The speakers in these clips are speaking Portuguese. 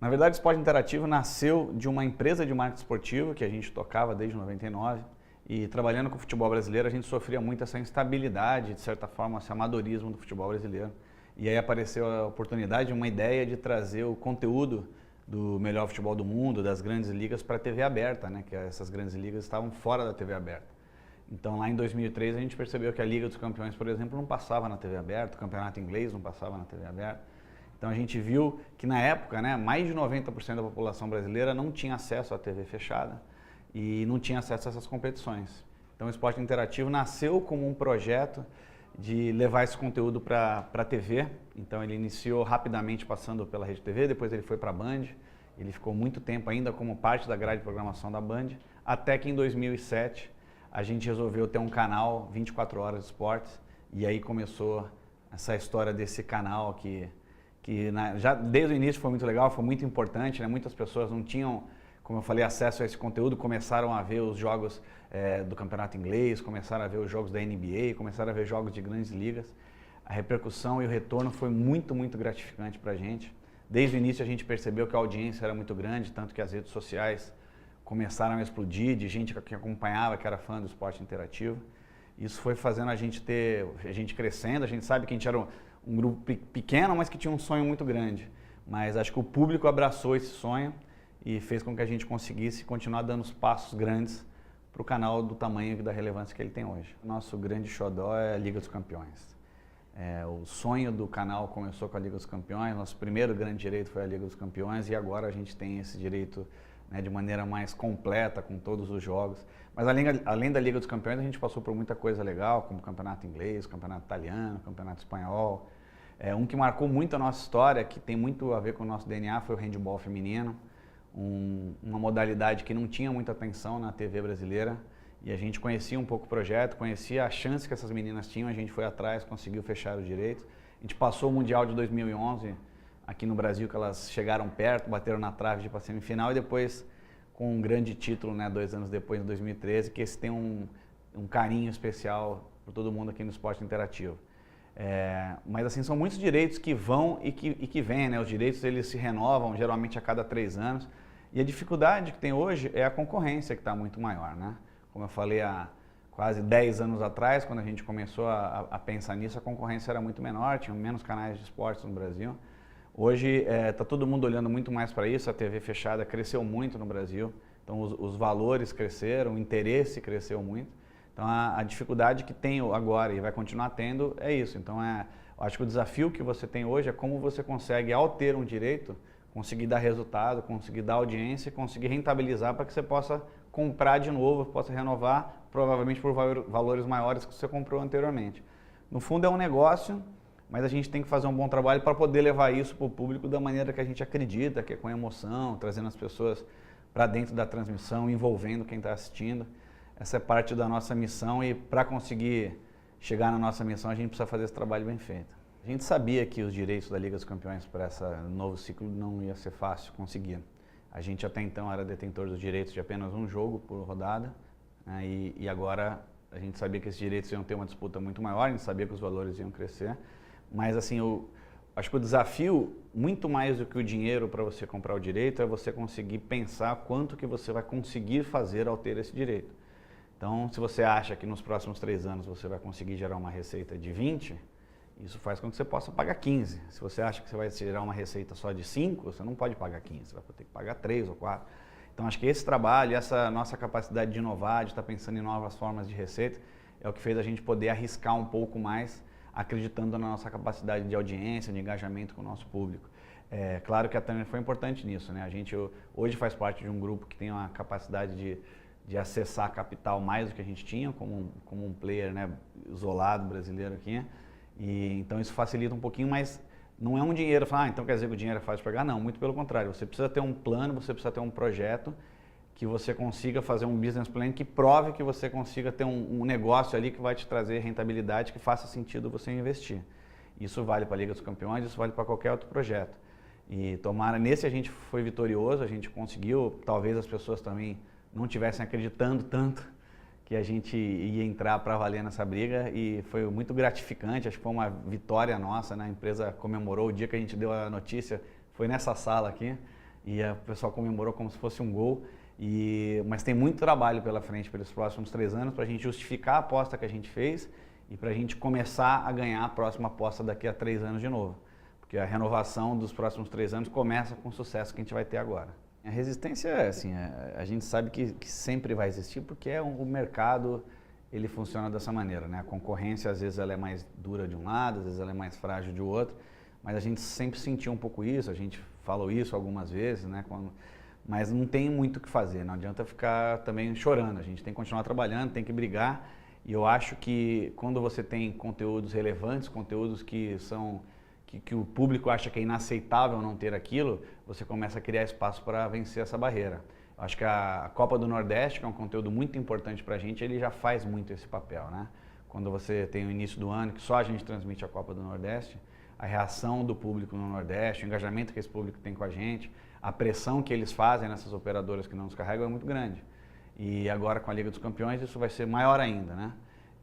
Na verdade, o esporte interativo nasceu de uma empresa de marketing esportivo que a gente tocava desde 99 e trabalhando com o futebol brasileiro a gente sofria muito essa instabilidade, de certa forma, esse amadorismo do futebol brasileiro. E aí apareceu a oportunidade, uma ideia de trazer o conteúdo do melhor futebol do mundo, das grandes ligas, para a TV aberta, né? Que essas grandes ligas estavam fora da TV aberta. Então lá em 2003 a gente percebeu que a Liga dos Campeões, por exemplo, não passava na TV aberta, o campeonato inglês não passava na TV aberta. Então a gente viu que na época, né, mais de 90% da população brasileira não tinha acesso à TV fechada e não tinha acesso a essas competições. Então o esporte interativo nasceu como um projeto de levar esse conteúdo para a TV. Então ele iniciou rapidamente passando pela Rede TV, depois ele foi para a Band, ele ficou muito tempo ainda como parte da grade de programação da Band, até que em 2007 a gente resolveu ter um canal 24 horas de esportes e aí começou essa história desse canal que já desde o início foi muito legal, foi muito importante, né? Muitas pessoas não tinham, como eu falei, acesso a esse conteúdo, começaram a ver os jogos do campeonato inglês, começaram a ver os jogos da NBA, começaram a ver jogos de grandes ligas. A repercussão e o retorno foi muito, muito gratificante para a gente. Desde o início a gente percebeu que a audiência era muito grande, tanto que as redes sociais começaram a explodir de gente que acompanhava, que era fã do esporte interativo. Isso foi fazendo a gente crescendo, a gente sabe que a gente era um grupo pequeno, mas que tinha um sonho muito grande. Mas acho que o público abraçou esse sonho e fez com que a gente conseguisse continuar dando os passos grandes para o canal do tamanho e da relevância que ele tem hoje. Nosso grande xodó é a Liga dos Campeões. O sonho do canal começou com a Liga dos Campeões, nosso primeiro grande direito foi a Liga dos Campeões e agora a gente tem esse direito, né, de maneira mais completa, com todos os jogos. Mas além da Liga dos Campeões, a gente passou por muita coisa legal, como o campeonato inglês, o campeonato italiano, o campeonato espanhol. Um que marcou muito a nossa história, que tem muito a ver com o nosso DNA, foi o handebol feminino, uma modalidade que não tinha muita atenção na TV brasileira. E a gente conhecia um pouco o projeto, conhecia a chance que essas meninas tinham, a gente foi atrás, conseguiu fechar o direito. A gente passou o Mundial de 2011 aqui no Brasil, que elas chegaram perto, bateram na trave de ir para a semifinal e depois com um grande título, né, 2 anos depois, em 2013, que esse tem um carinho especial por todo mundo aqui no esporte interativo. Mas assim, são muitos direitos que vão e que vêm, né? Os direitos eles se renovam geralmente a cada 3 anos e a dificuldade que tem hoje é a concorrência que está muito maior, né? Como eu falei há quase 10 anos atrás, quando a gente começou a pensar nisso, a concorrência era muito menor, tinha menos canais de esportes no Brasil. Hoje está todo mundo olhando muito mais para isso, a TV fechada cresceu muito no Brasil, então os valores cresceram, o interesse cresceu muito. Então a dificuldade que tem agora e vai continuar tendo é isso. Então eu acho que o desafio que você tem hoje é como você consegue, ao ter um direito, conseguir dar resultado, conseguir dar audiência, conseguir rentabilizar para que você possa comprar de novo, possa renovar, provavelmente por valores maiores que você comprou anteriormente. No fundo é um negócio, mas a gente tem que fazer um bom trabalho para poder levar isso para o público da maneira que a gente acredita, que é com emoção, trazendo as pessoas para dentro da transmissão, envolvendo quem está assistindo. Essa é parte da nossa missão e para conseguir chegar na nossa missão a gente precisa fazer esse trabalho bem feito. A gente sabia que os direitos da Liga dos Campeões para esse novo ciclo não ia ser fácil conseguir. A gente até então era detentor dos direitos de apenas um jogo por rodada, né, e agora a gente sabia que esses direitos iam ter uma disputa muito maior, a gente sabia que os valores iam crescer, mas assim, acho que o desafio, muito mais do que o dinheiro para você comprar o direito, é você conseguir pensar quanto que você vai conseguir fazer ao ter esse direito. Então, se você acha que nos próximos 3 anos você vai conseguir gerar uma receita de 20, isso faz com que você possa pagar 15. Se você acha que você vai gerar uma receita só de 5, você não pode pagar 15, você vai ter que pagar 3 ou 4. Então, acho que esse trabalho, essa nossa capacidade de inovar, de estar pensando em novas formas de receita, é o que fez a gente poder arriscar um pouco mais, acreditando na nossa capacidade de audiência, de engajamento com o nosso público. Claro que a Turner foi importante nisso, né? A gente hoje faz parte de um grupo que tem uma capacidade de acessar capital mais do que a gente tinha como um player, né, isolado brasileiro aqui. E então isso facilita um pouquinho, mas não é um dinheiro, então quer dizer que o dinheiro é fácil de pegar? Não, muito pelo contrário. Você precisa ter um plano, você precisa ter um projeto que você consiga fazer um business plan que prove que você consiga ter um negócio ali que vai te trazer rentabilidade, que faça sentido você investir. Isso vale para a Liga dos Campeões, isso vale para qualquer outro projeto. E tomara, nesse a gente foi vitorioso, a gente conseguiu, talvez as pessoas também não estivessem acreditando tanto que a gente ia entrar para valer nessa briga e foi muito gratificante, acho que foi uma vitória nossa, né? A empresa comemorou o dia que a gente deu a notícia, foi nessa sala aqui e o pessoal comemorou como se fosse um gol. Mas tem muito trabalho pela frente pelos próximos 3 anos para a gente justificar a aposta que a gente fez e para a gente começar a ganhar a próxima aposta daqui a 3 anos de novo. Porque a renovação dos próximos 3 anos começa com o sucesso que a gente vai ter agora. A resistência, assim, a gente sabe que sempre vai existir porque o mercado ele funciona dessa maneira, né? A concorrência às vezes ela é mais dura de um lado, às vezes ela é mais frágil de outro, mas a gente sempre sentiu um pouco isso, a gente falou isso algumas vezes, né? Mas não tem muito o que fazer, não adianta ficar também chorando, a gente tem que continuar trabalhando, tem que brigar, e eu acho que quando você tem conteúdos relevantes, conteúdos que o público acha que é inaceitável não ter aquilo, você começa a criar espaço para vencer essa barreira. Eu acho que a Copa do Nordeste, que é um conteúdo muito importante para a gente, ele já faz muito esse papel, né? Quando você tem o início do ano, que só a gente transmite a Copa do Nordeste, a reação do público no Nordeste, o engajamento que esse público tem com a gente, a pressão que eles fazem nessas operadoras que não nos carregam é muito grande. E agora com a Liga dos Campeões isso vai ser maior ainda, né?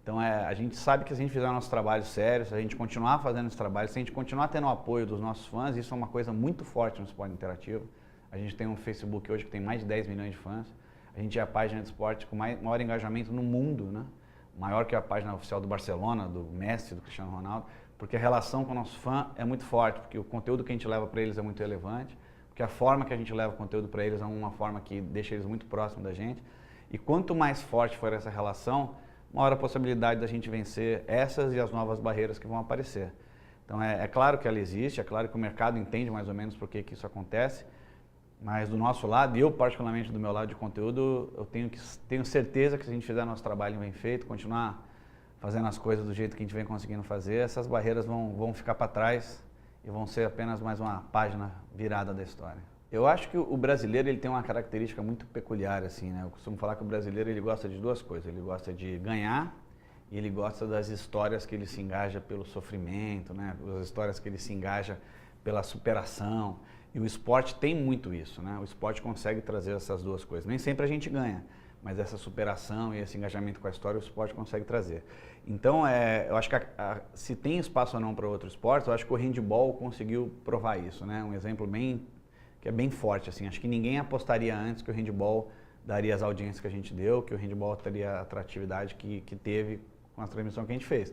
Então a gente sabe que se a gente fizer o nosso trabalho sério, se a gente continuar fazendo esse trabalho, se a gente continuar tendo o apoio dos nossos fãs, isso é uma coisa muito forte no esporte interativo. A gente tem um Facebook hoje que tem mais de 10 milhões de fãs. A gente é a página de esporte com maior engajamento no mundo, né? Maior que a página oficial do Barcelona, do Messi, do Cristiano Ronaldo, porque a relação com o nosso fã é muito forte, porque o conteúdo que a gente leva para eles é muito relevante, porque a forma que a gente leva o conteúdo para eles é uma forma que deixa eles muito próximos da gente. E quanto mais forte for essa relação, maior a possibilidade da gente vencer essas e as novas barreiras que vão aparecer. Então é claro que ela existe, é claro que o mercado entende mais ou menos por que isso acontece, mas do nosso lado, e eu particularmente do meu lado de conteúdo, eu tenho certeza que se a gente fizer nosso trabalho bem feito, continuar fazendo as coisas do jeito que a gente vem conseguindo fazer, essas barreiras vão ficar para trás e vão ser apenas mais uma página virada da história. Eu acho que o brasileiro ele tem uma característica muito peculiar, assim, né? Eu costumo falar que o brasileiro ele gosta de 2 coisas, ele gosta de ganhar e ele gosta das histórias que ele se engaja pelo sofrimento, né? As histórias que ele se engaja pela superação. E o esporte tem muito isso, né? O esporte consegue trazer essas 2 coisas. Nem sempre a gente ganha, mas essa superação e esse engajamento com a história o esporte consegue trazer. Então, eu acho que se tem espaço ou não para outro esporte, eu acho que o handebol conseguiu provar isso, né? Um exemplo que é bem forte, assim. Acho que ninguém apostaria antes que o handebol daria as audiências que a gente deu, que o handebol teria a atratividade que teve com a transmissão que a gente fez.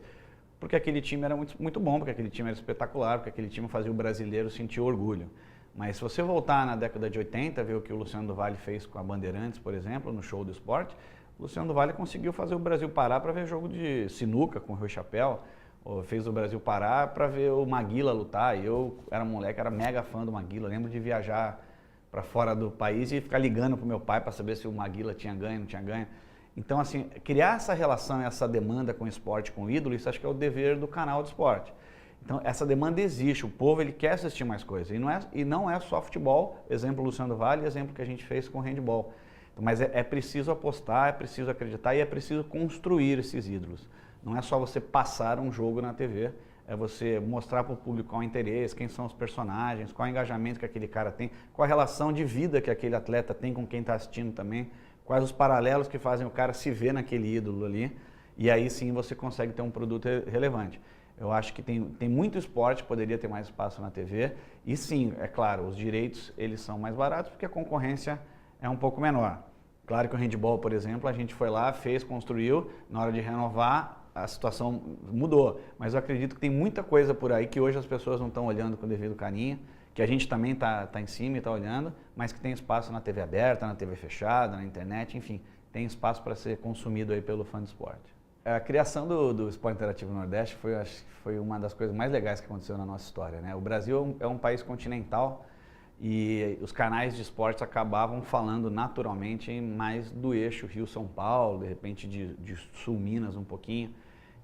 Porque aquele time era muito, muito bom, porque aquele time era espetacular, porque aquele time fazia o brasileiro sentir orgulho. Mas se você voltar na década de 80, ver o que o Luciano do Vale fez com a Bandeirantes, por exemplo, no Show do Esporte, o Luciano do Vale conseguiu fazer o Brasil parar para ver jogo de sinuca com o Rui Chapéu, ou fez o Brasil parar para ver o Maguila lutar. E eu era moleque, era mega fã do Maguila. Eu lembro de viajar para fora do país e ficar ligando para o meu pai para saber se o Maguila tinha ganho, não tinha ganho. Então, assim, criar essa relação, essa demanda com o esporte, com o ídolo, isso acho que é o dever do canal de esporte. Então, essa demanda existe, o povo ele quer assistir mais coisas. E não é só futebol, exemplo Luciano do Vale, exemplo que a gente fez com o handebol. Mas é preciso apostar, é preciso acreditar e é preciso construir esses ídolos. Não é só você passar um jogo na TV, é você mostrar para o público qual é o interesse, quem são os personagens, qual é o engajamento que aquele cara tem, qual a relação de vida que aquele atleta tem com quem está assistindo também, quais os paralelos que fazem o cara se ver naquele ídolo ali, e aí sim você consegue ter um produto relevante. Eu acho que tem muito esporte, poderia ter mais espaço na TV, e sim, é claro, os direitos eles são mais baratos porque a concorrência é um pouco menor. Claro que o handebol, por exemplo, a gente foi lá, fez, construiu, na hora de renovar, a situação mudou. Mas eu acredito que tem muita coisa por aí que hoje as pessoas não estão olhando com o devido carinho, que a gente também está em cima e está olhando, mas que tem espaço na TV aberta, na TV fechada, na internet, enfim, tem espaço para ser consumido aí pelo fã de esporte. A criação do Esporte Interativo Nordeste foi uma das coisas mais legais que aconteceu na nossa história, né? O Brasil é um país continental e os canais de esportes acabavam falando naturalmente mais do eixo Rio-São Paulo, de repente de Sul-Minas um pouquinho,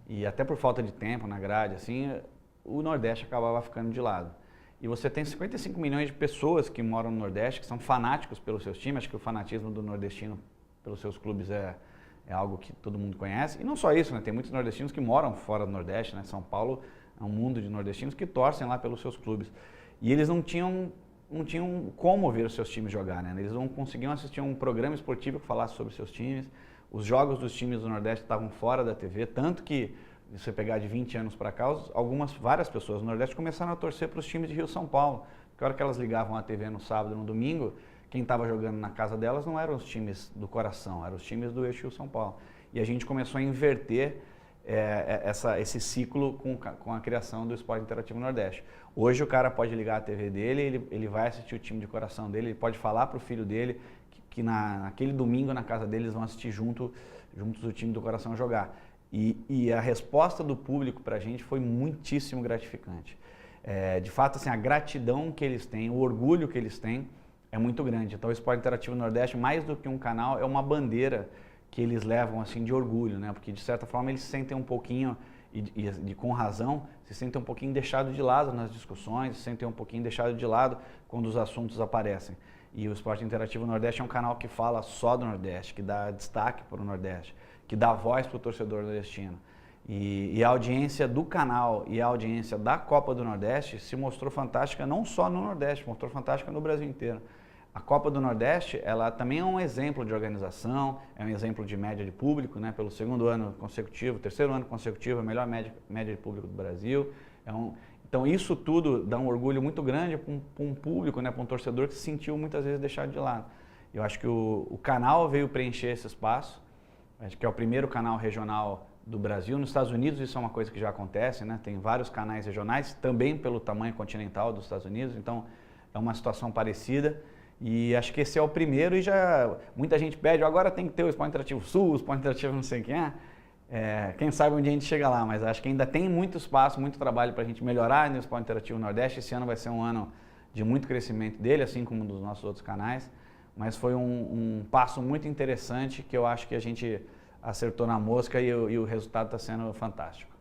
e até por falta de tempo na grade, assim, o Nordeste acabava ficando de lado. E você tem 55 milhões de pessoas que moram no Nordeste, que são fanáticos pelos seus times, acho que o fanatismo do nordestino pelos seus clubes é algo que todo mundo conhece. E não só isso, né? Tem muitos nordestinos que moram fora do Nordeste, né? São Paulo é um mundo de nordestinos que torcem lá pelos seus clubes. E eles não tinham como ver os seus times jogar, né? Eles não conseguiam assistir um programa esportivo que falasse sobre os seus times. Os jogos dos times do Nordeste estavam fora da TV, tanto que, se você pegar de 20 anos para cá, várias pessoas do Nordeste começaram a torcer para os times de Rio-São Paulo, Porque a hora que elas ligavam a TV no sábado e no domingo, quem estava jogando na casa delas não eram os times do coração, eram os times do Eixo São Paulo. E a gente começou a inverter esse ciclo com a criação do Esporte Interativo Nordeste. Hoje o cara pode ligar a TV dele, ele vai assistir o time de coração dele, ele pode falar para o filho dele que naquele domingo na casa dele eles vão assistir juntos o time do coração jogar. E a resposta do público para a gente foi muitíssimo gratificante. De fato, assim, a gratidão que eles têm, o orgulho que eles têm é muito grande. Então o Esporte Interativo Nordeste, mais do que um canal, é uma bandeira que eles levam assim de orgulho, né? Porque de certa forma eles se sentem um pouquinho, e com razão, se sentem um pouquinho deixados de lado nas discussões, se sentem um pouquinho deixados de lado quando os assuntos aparecem. E o Esporte Interativo Nordeste é um canal que fala só do Nordeste, que dá destaque para o Nordeste, que dá voz para o torcedor nordestino. E a audiência do canal e a audiência da Copa do Nordeste se mostrou fantástica não só no Nordeste, mostrou fantástica no Brasil inteiro. A Copa do Nordeste, ela também é um exemplo de organização, é um exemplo de média de público, né? Pelo segundo ano consecutivo, terceiro ano consecutivo, a melhor média de público do Brasil. Então isso tudo dá um orgulho muito grande para um público, né? Para um torcedor que se sentiu muitas vezes deixado de lado. Eu acho que o canal veio preencher esse espaço, acho que é o primeiro canal regional do Brasil. Nos Estados Unidos isso é uma coisa que já acontece, né? Tem vários canais regionais, também pelo tamanho continental dos Estados Unidos, então é uma situação parecida. E acho que esse é o primeiro e já muita gente pede, agora tem que ter o Esporte Interativo Sul, o Esporte Interativo não sei quem quem sabe um dia a gente chega lá, mas acho que ainda tem muito espaço, muito trabalho para a gente melhorar no Esporte Interativo Nordeste. Esse ano vai ser um ano de muito crescimento dele, assim como dos nossos outros canais, mas foi um passo muito interessante que eu acho que a gente acertou na mosca e o resultado está sendo fantástico.